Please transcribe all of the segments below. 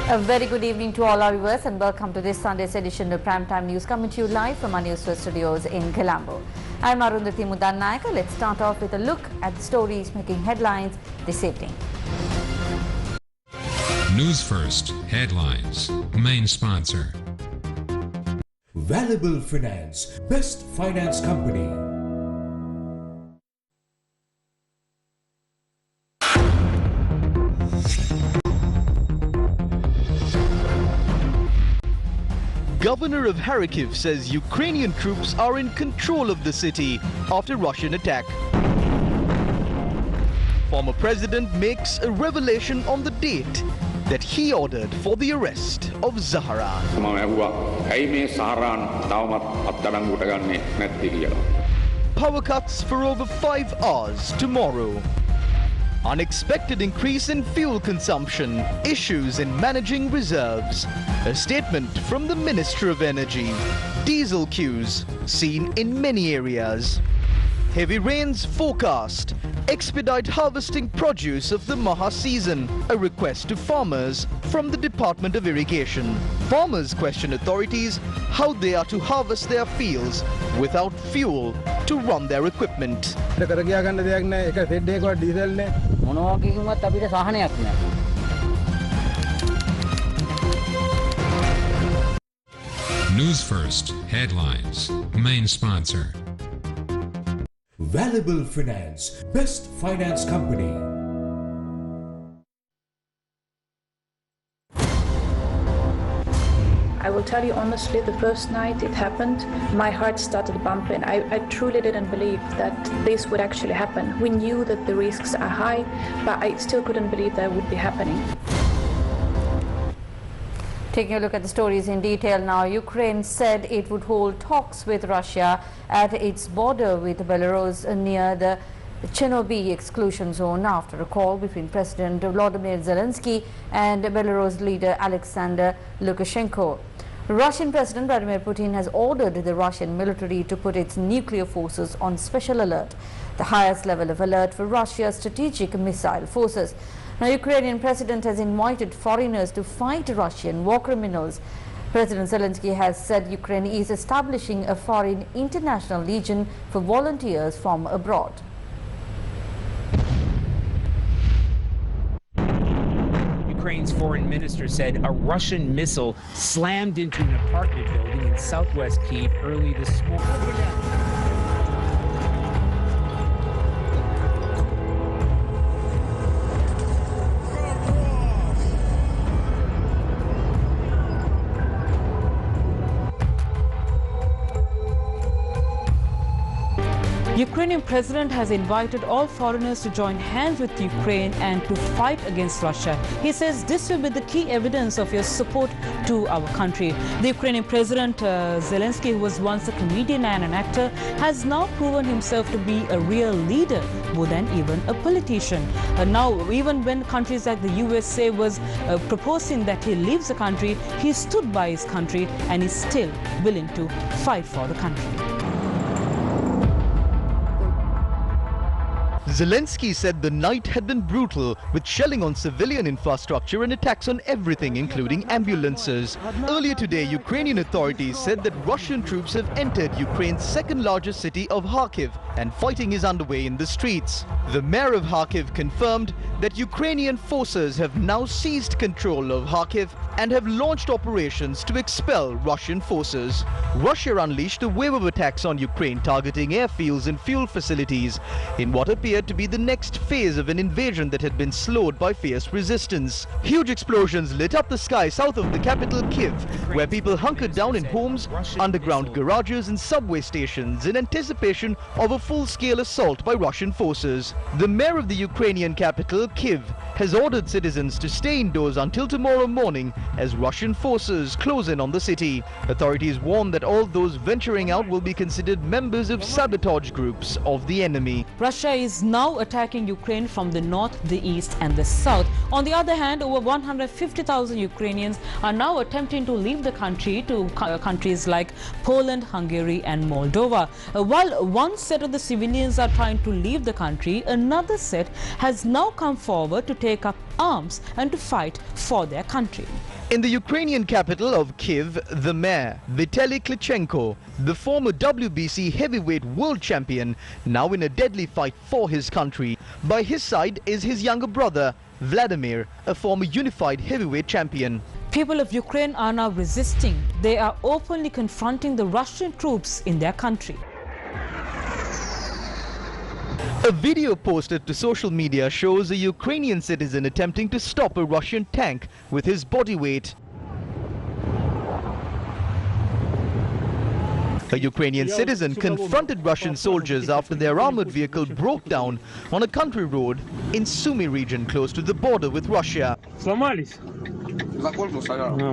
A very good evening to all our viewers and welcome to this Sunday's edition of Primetime News coming to you live from our Newsfirst studios in Colombo. I'm Arundhati Mudannayaka. Let's start off with a look at the stories making headlines this evening. Newsfirst headlines. Main sponsor. Valuable Finance, best finance company. Governor of Kharkiv says Ukrainian troops are in control of the city after Russian attack. Former president makes a revelation on the date that he ordered for the arrest of Zahra. Power cuts for over 5 hours tomorrow. Unexpected increase in fuel consumption, issues in managing reserves. A statement from the Minister of Energy. Diesel queues seen in many areas. Heavy rains forecast. Expedite harvesting produce of the Maha season. A request to farmers from the Department of Irrigation. Farmers question authorities how they are to harvest their fields without fuel to run their equipment. Newsfirst headlines. Main sponsor. Valuable Finance, best finance company. I will tell you honestly, the first night it happened, my heart started bumping. I truly didn't believe that this would actually happen. We knew that the risks are high, but I still couldn't believe that would be happening. Taking a look at the stories in detail now, Ukraine said it would hold talks with Russia at its border with Belarus near the Chernobyl exclusion zone after a call between President Volodymyr Zelensky and Belarus leader Alexander Lukashenko. Russian President Vladimir Putin has ordered the Russian military to put its nuclear forces on special alert, the highest level of alert for Russia's strategic missile forces. Now, Ukrainian president has invited foreigners to fight Russian war criminals. President Zelensky has said Ukraine is establishing a foreign international legion for volunteers from abroad. Ukraine's foreign minister said a Russian missile slammed into an apartment building in southwest Kyiv early this morning. Ukrainian president has invited all foreigners to join hands with Ukraine and to fight against Russia. He says this will be the key evidence of your support to our country. The Ukrainian president Zelensky, who was once a comedian and an actor, has now proven himself to be a real leader more than even a politician. Now, even when countries like the USA was proposing that he leaves the country, he stood by his country and is still willing to fight for the country. Zelensky said the night had been brutal, with shelling on civilian infrastructure and attacks on everything, including ambulances. Earlier today, Ukrainian authorities said that Russian troops have entered Ukraine's second-largest city of Kharkiv, and fighting is underway in the streets. The mayor of Kharkiv confirmed that Ukrainian forces have now seized control of Kharkiv and have launched operations to expel Russian forces. Russia unleashed a wave of attacks on Ukraine, targeting airfields and fuel facilities in what appeared to be the next phase of an invasion that had been slowed by fierce resistance. Huge explosions lit up the sky south of the capital Kyiv, where people hunkered down in homes, underground garages and subway stations in anticipation of a full-scale assault by Russian forces. The mayor of the Ukrainian capital, Kyiv, has ordered citizens to stay indoors until tomorrow morning as Russian forces close in on the city. Authorities warn that all those venturing out will be considered members of sabotage groups of the enemy. Russia is now attacking Ukraine from the north, the east and the south. On the other hand, over 150,000 Ukrainians are now attempting to leave the country to countries like Poland, Hungary and Moldova. While one set of the civilians are trying to leave the country, another set has now come forward to take up arms and to fight for their country. In the Ukrainian capital of Kyiv, the mayor, Vitaly Klitschko, the former WBC heavyweight world champion, now in a deadly fight for his country. By his side is his younger brother, Vladimir, a former unified heavyweight champion. People of Ukraine are now resisting. They are openly confronting the Russian troops in their country. A video posted to social media shows a Ukrainian citizen attempting to stop a Russian tank with his body weight. A Ukrainian citizen confronted Russian soldiers after their armored vehicle broke down on a country road in Sumy region close to the border with Russia. Сломались.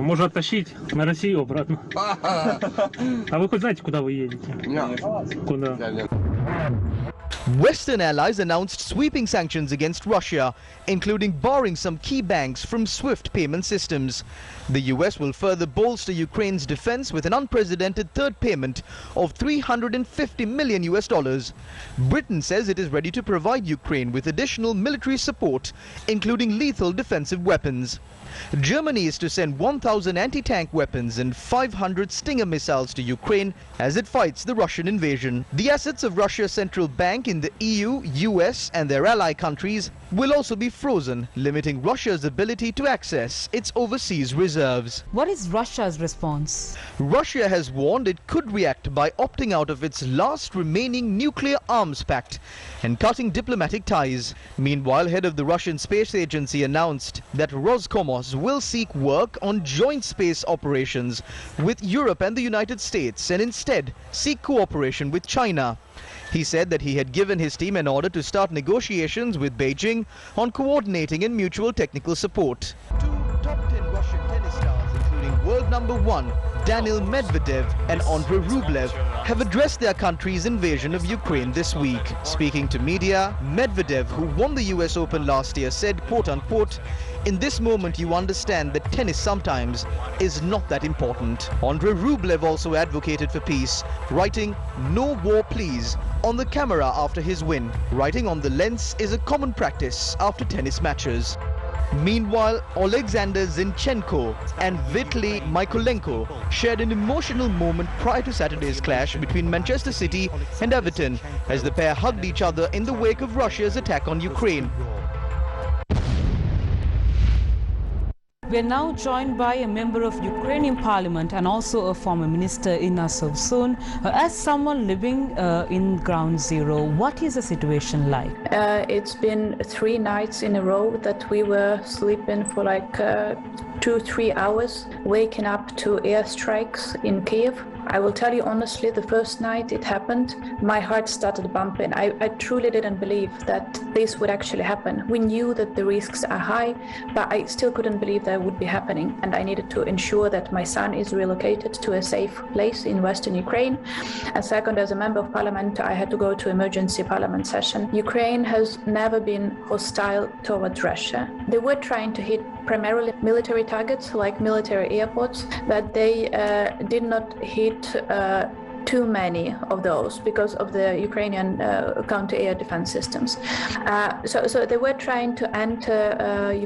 Можно оттащить на Россию обратно. А вы хоть знаете, куда вы едете? Куда? Western allies announced sweeping sanctions against Russia, including barring some key banks from SWIFT payment systems. The US will further bolster Ukraine's defense with an unprecedented third payment of $350 million. Britain says it is ready to provide Ukraine with additional military support, including lethal defensive weapons. Germany is to send 1,000 anti-tank weapons and 500 Stinger missiles to Ukraine as it fights the Russian invasion. The assets of Russia's central bank in the EU, US and their ally countries will also be frozen, limiting Russia's ability to access its overseas reserves. What is Russia's response? Russia has warned it could react by opting out of its last remaining nuclear arms pact and cutting diplomatic ties. Meanwhile, head of the Russian Space Agency announced that Roscosmos will seek work on joint space operations with Europe and the United States and instead seek cooperation with China. He said that he had given his team an order to start negotiations with Beijing on coordinating and mutual technical support. Two top 10 Russian tennis stars, including world number 1 Daniil Medvedev and Andrei Rublev, have addressed their country's invasion of Ukraine this week. Speaking to media, Medvedev, who won the US Open last year, said, quote-unquote, "In this moment you understand that tennis sometimes is not that important." Andrei Rublev also advocated for peace, writing, "No war please," on the camera after his win. Writing on the lens is a common practice after tennis matches. Meanwhile, Alexander Zinchenko and Vitaly Mykolenko shared an emotional moment prior to Saturday's clash between Manchester City and Everton as the pair hugged each other in the wake of Russia's attack on Ukraine. We are now joined by a member of Ukrainian parliament and also a former minister, Inna Sovsun. As someone living in ground zero, what is the situation like? It's been 3 nights in a row that we were sleeping for like 2-3 hours, waking up to airstrikes in Kyiv. I will tell you honestly, the first night it happened, my heart started bumping. I truly didn't believe that this would actually happen. We knew that the risks are high, but I still couldn't believe that would be happening. And I needed to ensure that my son is relocated to a safe place in Western Ukraine. And second, as a member of parliament, I had to go to emergency parliament session. Ukraine has never been hostile towards Russia. They were trying to hit primarily military targets like military airports, but they did not hit too many of those because of the Ukrainian counter-air defense systems. So they were trying to enter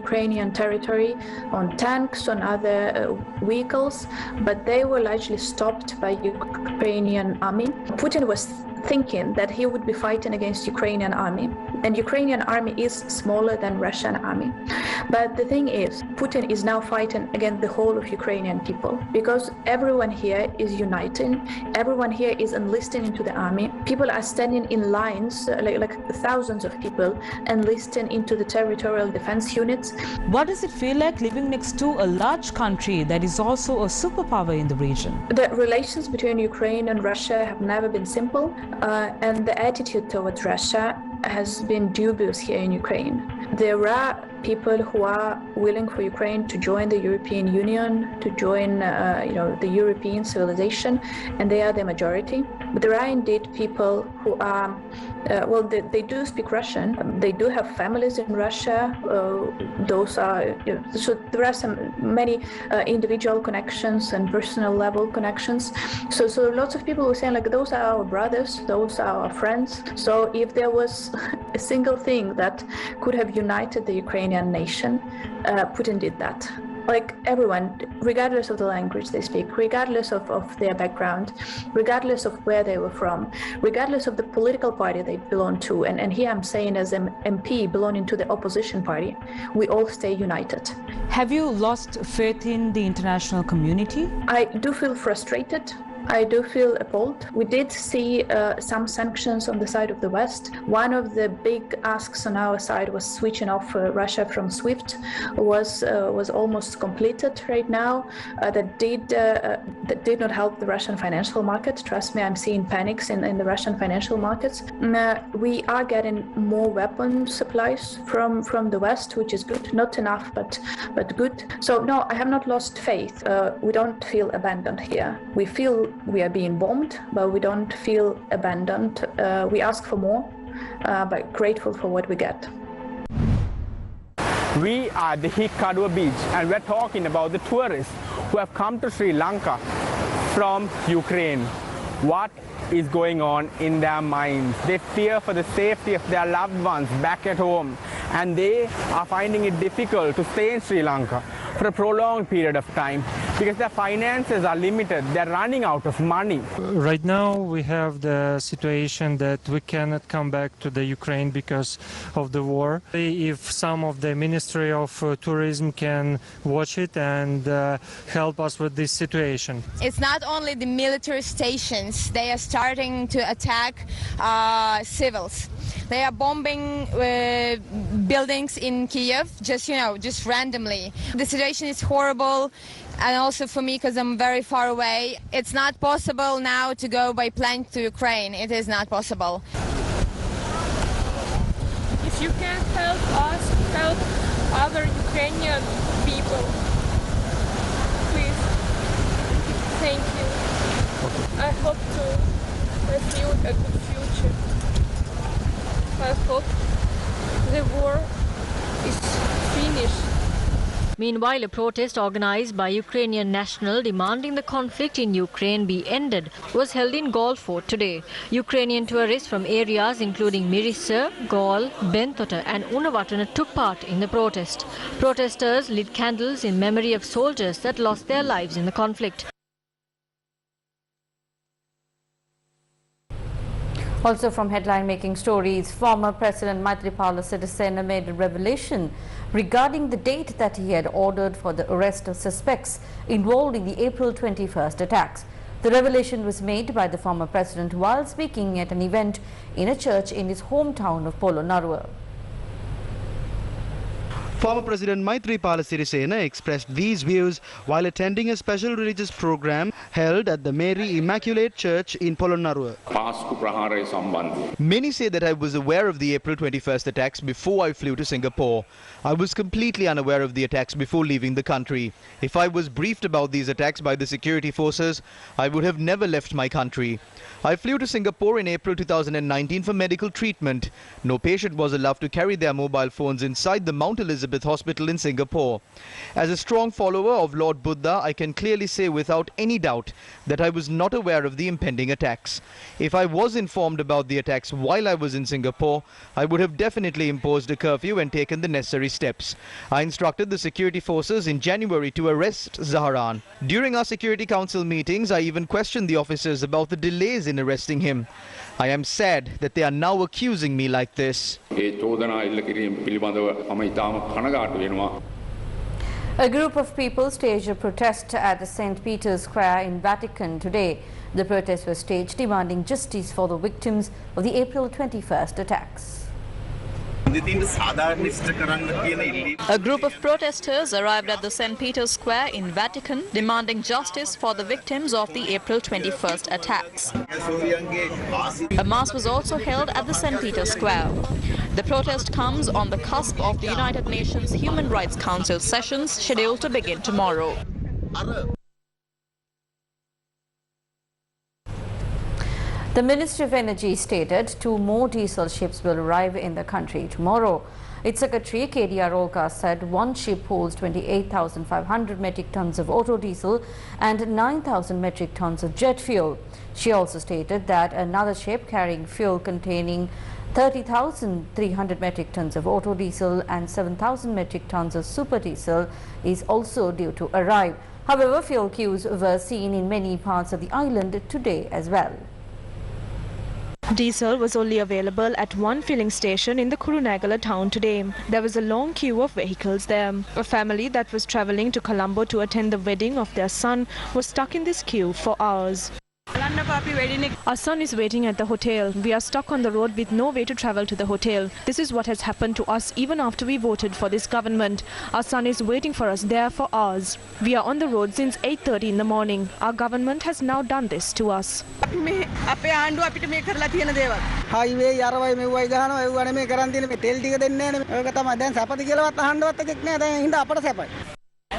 Ukrainian territory on tanks, on other vehicles, but they were largely stopped by Ukrainian army. Putin was thinking that he would be fighting against Ukrainian army, and Ukrainian army is smaller than Russian army. But the thing is, Putin is now fighting against the whole of Ukrainian people because everyone here is uniting, everyone here is enlisting into the army. People are standing in lines, like thousands of people enlisting into the territorial defense units. What does it feel like living next to a large country that is also a superpower in the region? The relations between Ukraine and Russia have never been simple, and the attitude towards Russia has been dubious here in Ukraine. There are people who are willing for Ukraine to join the European Union, to join the European civilization, and they are the majority. But there are indeed people who are, they do speak Russian. They do have families in Russia. So there are many individual connections and personal level connections. So lots of people were saying like, those are our brothers, those are our friends. So if there was a single thing that could have united the Ukrainian nation, Putin did that. like everyone, regardless of the language they speak, regardless of their background, regardless of where they were from, regardless of the political party they belong to, and here I'm saying as an MP belonging to the opposition party, we all stay united. Have you lost faith in the international community? I do feel frustrated. I do feel appalled. We did see some sanctions on the side of the West. One of the big asks on our side was switching off Russia from SWIFT, was almost completed right now. That did not help the Russian financial market. Trust me, I'm seeing panics in the Russian financial markets. We are getting more weapon supplies from the West, which is good. Not enough, but good. So no, I have not lost faith. We don't feel abandoned here. We feel we are being bombed, but we don't feel abandoned. We ask for more, but grateful for what we get. We are at the Hikkaduwa beach, and we're talking about the tourists who have come to Sri Lanka from Ukraine. What is going on in their minds? They fear for the safety of their loved ones back at home, and they are finding it difficult to stay in Sri Lanka for a prolonged period of time because their finances are limited. They're running out of money. Right now we have the situation that we cannot come back to the Ukraine because of the war. If some of the Ministry of Tourism can watch it and help us with this situation. It's not only the military stations, they are starting to attack civils. They are bombing buildings in Kiev, just randomly. The situation is horrible, and also for me, because I'm very far away. It's not possible now to go by plane to Ukraine. It is not possible. If you can help us, help other Ukrainian people, please. Thank you. I hope to have you a good future. I hope the war is finished. Meanwhile, a protest organized by Ukrainian nationals demanding the conflict in Ukraine be ended was held in Gaul Fort today. Ukrainian tourists from areas including Mirissa, Gaul, Bentota and Unavattana took part in the protest. Protesters lit candles in memory of soldiers that lost their lives in the conflict. Also from headline-making stories, former President Maithripala Sirisena made a revelation regarding the date that he had ordered for the arrest of suspects involved in the April 21st attacks. The revelation was made by the former president while speaking at an event in a church in his hometown of Polonnaruwa. Former President Maithripala Sirisena expressed these views while attending a special religious program held at the Mary Immaculate Church in Polonnaruwa. Many say that I was aware of the April 21st attacks before I flew to Singapore. I was completely unaware of the attacks before leaving the country. If I was briefed about these attacks by the security forces, I would have never left my country. I flew to Singapore in April 2019 for medical treatment. No patient was allowed to carry their mobile phones inside the Mount Elizabeth Hospital in Singapore. As a strong follower of Lord Buddha, I can clearly say without any doubt that I was not aware of the impending attacks. If I was informed about the attacks while I was in Singapore, I would have definitely imposed a curfew and taken the necessary steps. I instructed the security forces in January to arrest Zaharan. During our Security Council meetings, I even questioned the officers about the delays in arresting him. I am sad that they are now accusing me like this. A group of people staged a protest at the St. Peter's Square in Vatican today. The protest was staged demanding justice for the victims of the April 21st attacks. A group of protesters arrived at the St. Peter's Square in Vatican demanding justice for the victims of the April 21st attacks. A mass was also held at the St. Peter's Square. The protest comes on the cusp of the United Nations Human Rights Council sessions scheduled to begin tomorrow. The Ministry of Energy stated 2 more diesel ships will arrive in the country tomorrow. Its secretary, KDR Olka, said one ship holds 28,500 metric tons of auto diesel and 9,000 metric tons of jet fuel. She also stated that another ship carrying fuel containing 30,300 metric tons of auto diesel and 7,000 metric tons of super diesel is also due to arrive. However, fuel queues were seen in many parts of the island today as well. Diesel was only available at one filling station in the Kurunegala town today. There was a long queue of vehicles there. A family that was travelling to Colombo to attend the wedding of their son was stuck in this queue for hours. Our son is waiting at the hotel. We are stuck on the road with no way to travel to the hotel. This is what has happened to us even after we voted for this government. Our son is waiting for us there for hours. We are on the road since 8:30 in the morning. Our government has now done this to us.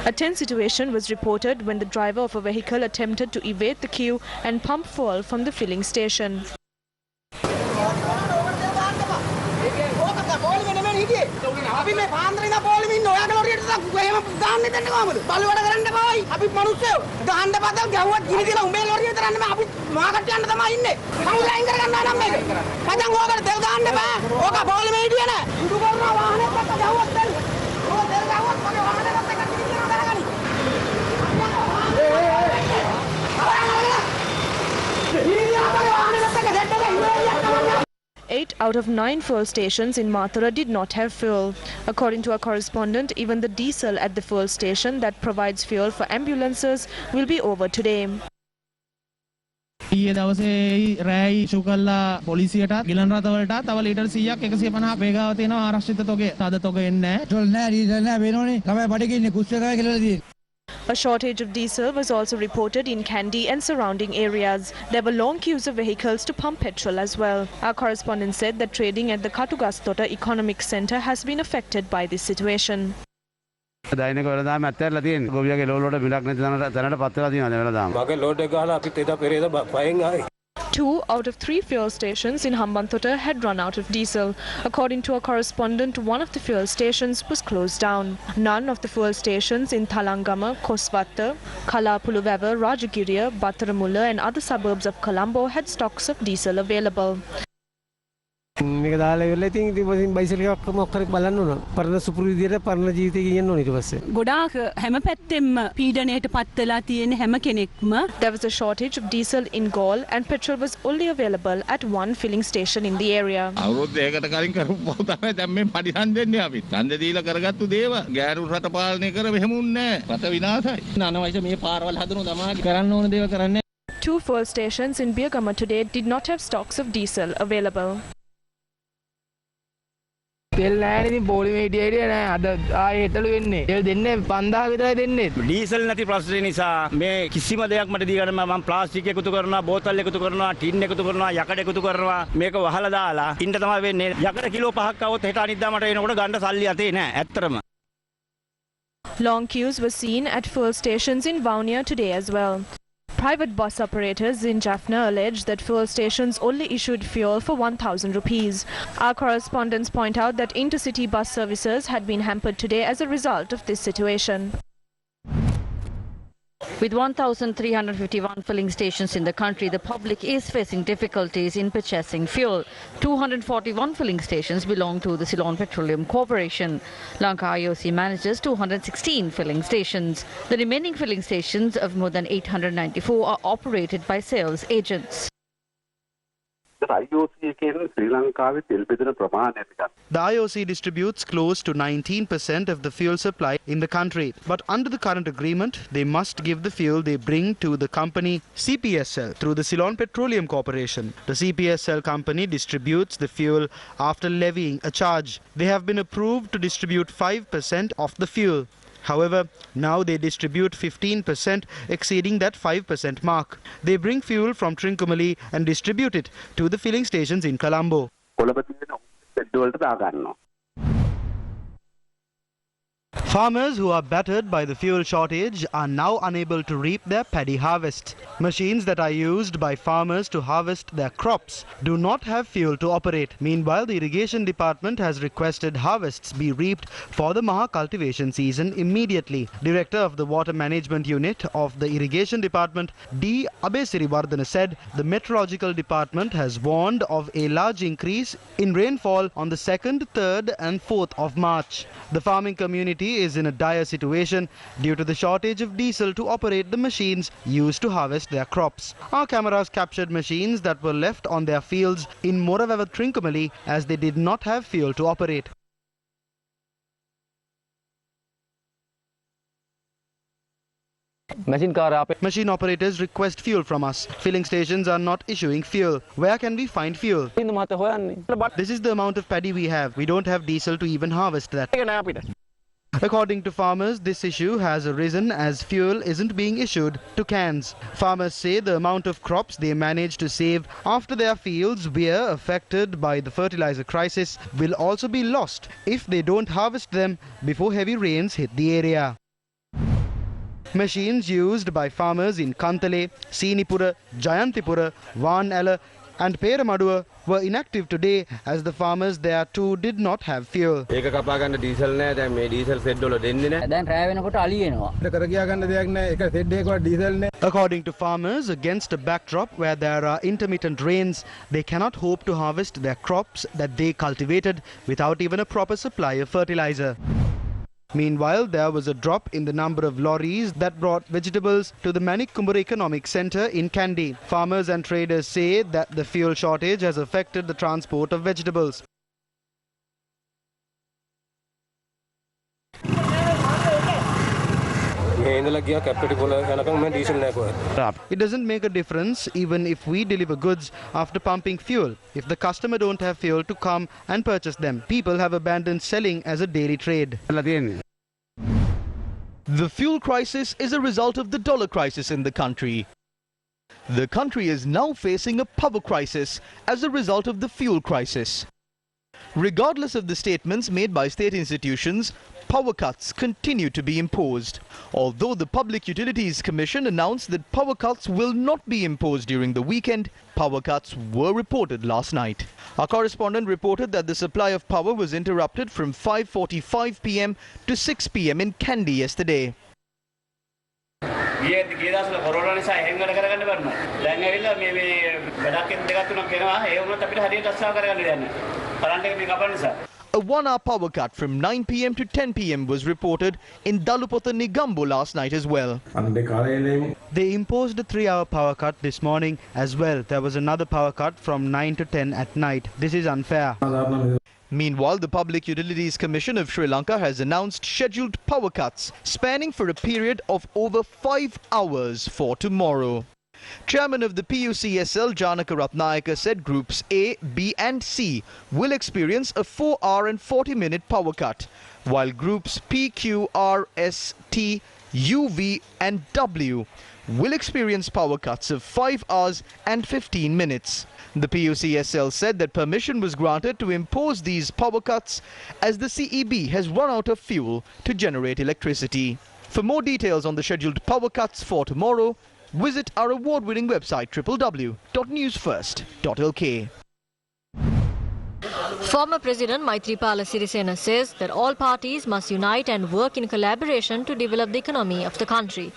A tense situation was reported when the driver of a vehicle attempted to evade the queue and pump fuel from the filling station. Eight out of 9 fuel stations in Mathura did not have fuel. According to our correspondent, even the diesel at the fuel station that provides fuel for ambulances will be over today. ඊයේ දවසේ රැයි issue කළා පොලිසියටත් ගිලන් රථවලටත් තව litre 100ක් 150 වේගාව තියෙනවා ආරක්ෂිත තොගය. තද තොග එන්නේ නැහැ. ඩොල් නැහැ ඩීසල් නැහැ වෙනෝනේ. තමයි බඩගින්නේ ඉන්නේ කුස් එකයි කියලා තියෙන්නේ. A shortage of diesel was also reported in Kandy and surrounding areas. There were long queues of vehicles to pump petrol as well. Our correspondent said that trading at the Katugastota Economic Centre has been affected by this situation. දෛනික වෙළඳාම ඇත්තටලා තියෙන ගොවියගේ load වලට මිලක් නැති තැනට පත් වෙලා තියෙනවා වෙළඳාම. මගේ ලෝඩ් එක ගහලා අපිත් එදා පෙරේද පහෙන් ආවේ. 2 out of 3 fuel stations in Hambantota had run out of diesel. According to a correspondent, one of the fuel stations was closed down. None of the fuel stations in Thalangama, Koswatta, Kalapuluwava, Rajagiriya, Battaramulla and other suburbs of Colombo had stocks of diesel available. මේක දාලා ඉවරලා ඉතින් ඉතින් bicycle එකක් මොකක් බලන්න ඕන. පරණ සුපුරු විදියට පරණ ජීවිතේ ගෙනියන්න ඕන ඊට පස්සේ. ගොඩාක් හැම පැත්තෙම පීඩණයට පත් වෙලා තියෙන හැම කෙනෙක්ම. There was a shortage of diesel in Gaul and petrol was only available at one filling station in the area. අවුරුදු දෙකකට කලින් කරපු පව තමයි දැන් මේ පරිහන් දෙන්නේ අපි. ඡන්ද දීලා කරගත්තු දේව ගෑරු රට පාලනය කර මෙහෙමුන්නේ නැහැ. රට විනාශයි. අනවශ්‍ය මේ පාරවල් හදනු තමයි කරන්න ඕන දේව කරන්නේ. 2 fuel stations in Birgama today did not have stocks of diesel available. තෙල් නැහැ ඉතින් පොලිමේ හිටියේ නෑ අද ආයේ හෙටලු වෙන්නේ. තෙල් දෙන්නේ 5000 විතරයි දෙන්නේ. ඩීසල් නැති ප්‍රශ්නේ නිසා මේ කිසිම දෙයක් මට දී ගන්න මම ප්ලාස්ටික් එකතු කරනවා, බෝතල් එකතු කරනවා, ටින් එකතු කරනවා, යකඩ එකතු කරනවා. මේක වහලා දාලා ඉන්න තමයි වෙන්නේ. යකඩ කිලෝ 5ක් આવොත් හෙට අනිද්දා මට එනකොට ගන්න සල්ලි අතේ නෑ. ඇත්තටම. Long queues were seen at fuel stations in Vaunia today as well. Private bus operators in Jaffna alleged that fuel stations only issued fuel for 1,000 rupees. Our correspondents point out that intercity bus services had been hampered today as a result of this situation. With 1,351 filling stations in the country, the public is facing difficulties in purchasing fuel. 241 filling stations belong to the Ceylon Petroleum Corporation. Lanka IOC manages 216 filling stations. The remaining filling stations of more than 894 are operated by sales agents. The IOC distributes close to 19% of the fuel supply in the country. But under the current agreement, they must give the fuel they bring to the company CPSL through the Ceylon Petroleum Corporation. The CPSL company distributes the fuel after levying a charge. They have been approved to distribute 5% of the fuel. However, now they distribute 15%, exceeding that 5% mark. They bring fuel from Trincomalee and distribute it to the filling stations in Colombo. Farmers who are battered by the fuel shortage are now unable to reap their paddy harvest. Machines that are used by farmers to harvest their crops do not have fuel to operate. Meanwhile, the irrigation department has requested harvests be reaped for the Maha cultivation season immediately. Director of the Water Management Unit of the Irrigation Department, D. Abesiriwardana, said the Meteorological Department has warned of a large increase in rainfall on the 2nd, 3rd and 4th of March. The farming community is in a dire situation due to the shortage of diesel to operate the machines used to harvest their crops. Our cameras captured machines that were left on their fields in Moravava Trincomalee as they did not have fuel to operate. Machine operators request fuel from us. Filling stations are not issuing fuel. Where can we find fuel? This is the amount of paddy we have. We don't have diesel to even harvest that. According to farmers, this issue has arisen as fuel isn't being issued to cans. Farmers say the amount of crops they manage to save after their fields were affected by the fertilizer crisis will also be lost if they don't harvest them before heavy rains hit the area. Machines used by farmers in Kantale, Sinipura, Jayantipura, Vanala and Peramaduwa were inactive today as the farmers there too did not have fuel. According to farmers, against a backdrop where there are intermittent rains, they cannot hope to harvest their crops that they cultivated without even a proper supply of fertilizer. Meanwhile, there was a drop in the number of lorries that brought vegetables to the Manikkumbura Economic Centre in Kandy. Farmers and traders say that the fuel shortage has affected the transport of vegetables. It doesn't make a difference even if we deliver goods after pumping fuel. If the customer don't have fuel to come and purchase them, people have abandoned selling as a daily trade. The fuel crisis is a result of the dollar crisis in the country. The country is now facing a power crisis as a result of the fuel crisis. Regardless of the statements made by state institutions, power cuts continue to be imposed. Although the Public Utilities Commission announced that power cuts will not be imposed during the weekend, power cuts were reported last night. Our correspondent reported that the supply of power was interrupted from 5:45 p.m. to 6 p.m. in Kandy yesterday. A 1-hour power cut from 9 p.m. to 10 p.m. was reported in Dalupota Nigambo last night as well. They imposed a 3-hour power cut this morning as well. There was another power cut from 9 to 10 at night. This is unfair. Meanwhile, the Public Utilities Commission of Sri Lanka has announced scheduled power cuts spanning for a period of over 5 hours for tomorrow. Chairman of the PUCSL, Janaka Ratnayaka, said Groups A, B and C will experience a 4-hour and 40-minute power cut, while Groups P, Q, R, S, T, U, V and W will experience power cuts of 5 hours and 15 minutes. The PUCSL said that permission was granted to impose these power cuts as the CEB has run out of fuel to generate electricity. For more details on the scheduled power cuts for tomorrow, visit our award-winning website www.newsfirst.lk. Former President Maithripala Sirisena says that all parties must unite and work in collaboration to develop the economy of the country.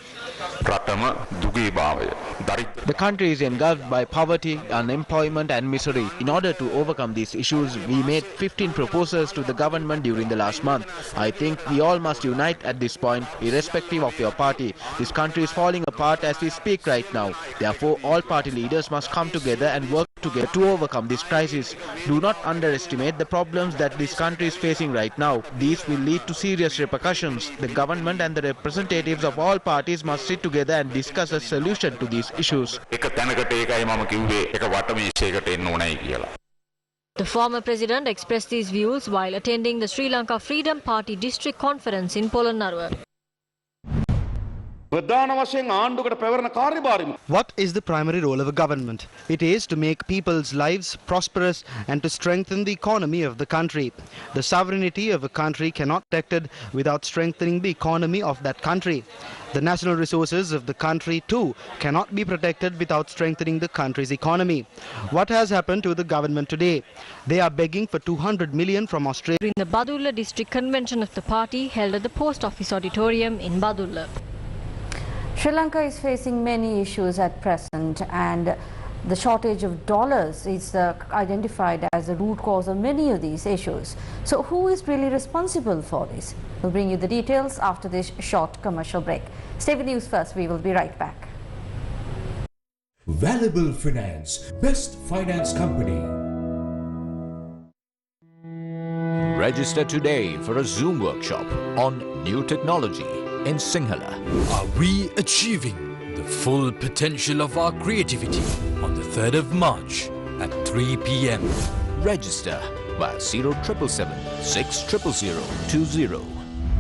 The country is engulfed by poverty, unemployment and misery. In order to overcome these issues, we made 15 proposals to the government during the last month. I think we all must unite at this point, irrespective of your party. This country is falling apart as we speak right now. Therefore, all party leaders must come together and work together to overcome this crisis. Do not underestimate the problems that this country is facing right now. These will lead to serious repercussions. The government and the representatives of all parties must sit together and discuss a solution to these issues. The former president expressed these views while attending the Sri Lanka Freedom Party District Conference in Polonnaruwa. What is the primary role of a government? It is to make people's lives prosperous and to strengthen the economy of the country. The sovereignty of a country cannot be protected without strengthening the economy of that country. The national resources of the country too cannot be protected without strengthening the country's economy. What has happened to the government today? They are begging for 200 million from Australia. During the Badulla district convention of the party held at the post office auditorium in Badulla. Sri Lanka is facing many issues at present, and the shortage of dollars is identified as the root cause of many of these issues. So who is really responsible for this? We'll bring you the details after this short commercial break. Stay with News First. We will be right back. Valuable Finance, best finance company. Register today for a Zoom workshop on new technology in Sinhala. Are we achieving the full potential of our creativity on the 3rd of March at 3 p.m. Register via 0777 600 20.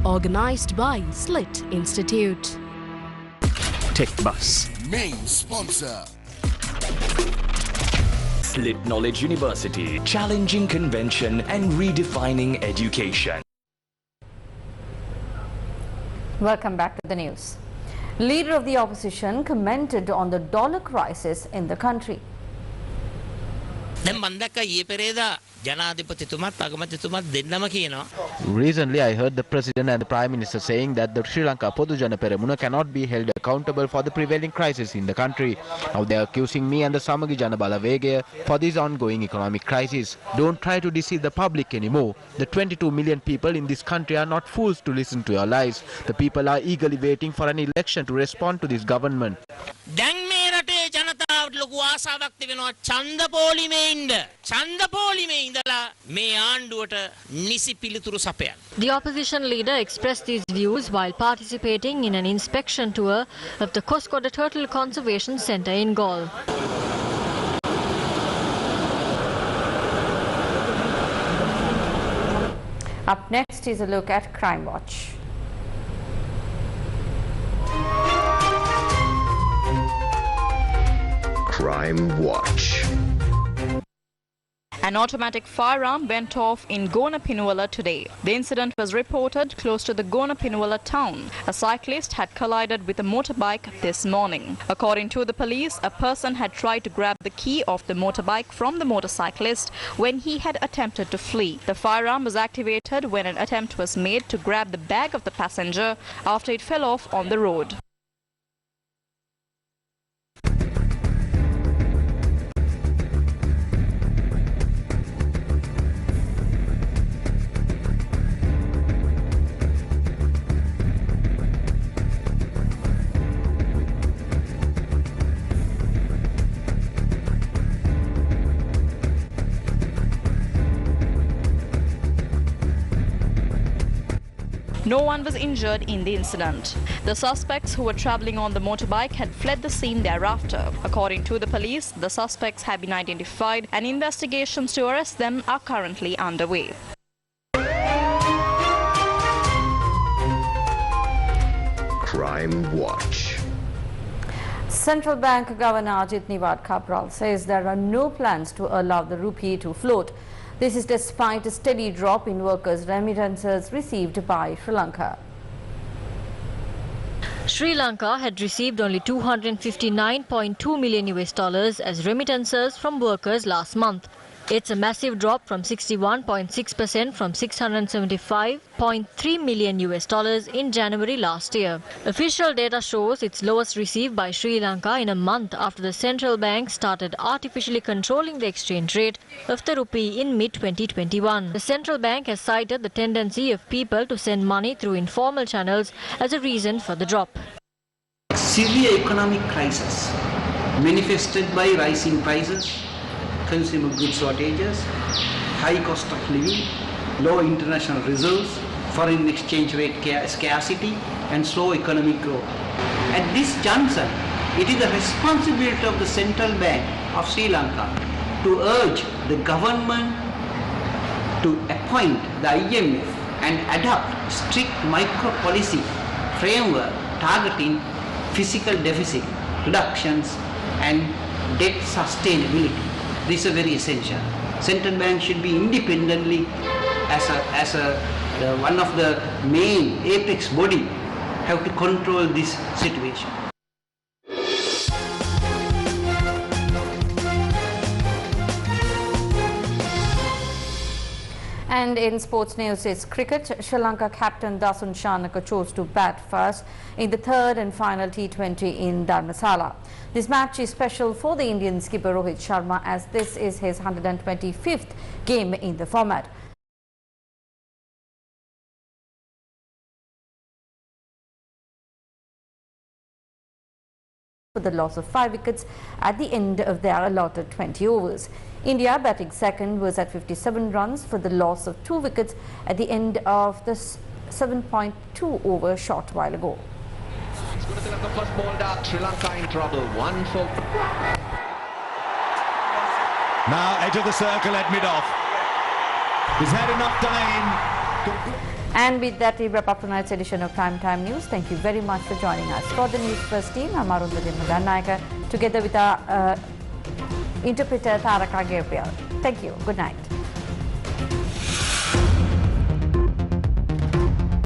Organized by Slit Institute. TechBus. Main sponsor. Slit Knowledge University. Challenging convention and redefining education. Welcome back to the news. Leader of the opposition commented on the dollar crisis in the country. Recently, I heard the President and the Prime Minister saying that the Sri Lanka Podujana Peramuna cannot be held accountable for the prevailing crisis in the country. Now they are accusing me and the Samagi Jana Balavegaya for this ongoing economic crisis. Don't try to deceive the public anymore. The 22 million people in this country are not fools to listen to your lies. The people are eagerly waiting for an election to respond to this government. The opposition leader expressed these views while participating in an inspection tour of the Koskoda Turtle Conservation Centre in Galle. Up next is a look at Crime Watch. Crime Watch. An automatic firearm went off in Gona-Pinuwala today. The incident was reported close to the Gona-Pinuwala town. A cyclist had collided with a motorbike this morning. According to the police, a person had tried to grab the key of the motorbike from the motorcyclist when he had attempted to flee. The firearm was activated when an attempt was made to grab the bag of the passenger after it fell off on the road. No one was injured in the incident. The suspects who were travelling on the motorbike had fled the scene thereafter. According to the police, the suspects have been identified and investigations to arrest them are currently underway. Crime Watch. Central Bank Governor Ajit Niwad Kapral says there are no plans to allow the rupee to float. This is despite a steady drop in workers' remittances received by Sri Lanka. Sri Lanka had received only $259.2 million as remittances from workers last month. It's a massive drop from 61.6% from $675.3 million in January last year. Official data shows it's lowest received by Sri Lanka in a month after the central bank started artificially controlling the exchange rate of the rupee in mid-2021. The central bank has cited the tendency of people to send money through informal channels as a reason for the drop. Severe economic crisis manifested by rising prices, consumer goods shortages, high cost of living, low international reserves, foreign exchange rate scarcity and slow economic growth. At this juncture, it is the responsibility of the Central Bank of Sri Lanka to urge the government to appoint the IMF and adopt strict micro policy framework targeting fiscal deficit reductions and debt sustainability. These are very essential. Central bank should be independently as one of the main apex body have to control this situation. And in sports news is cricket. Sri Lanka captain Dasun Shanaka chose to bat first in the third and final T20 in Dharmasala. This match is special for the Indian skipper Rohit Sharma as this is his 125th game in the format. For the loss of 5 wickets at the end of their allotted 20 overs. India batting second was at 57 runs for the loss of 2 wickets at the end of the 7.2 over shot while ago. He's going to let the first ball down. Sri Lanka in trouble. 1 for. Now edge of the circle at mid-off. He's had enough time. And with that, we wrap up tonight's edition of Prime Time News. Thank you very much for joining us. For the Newsfirst team, I'm Arundhati Madanayaka, together with our interpreter Taraka Gabriel. Thank you. Good night.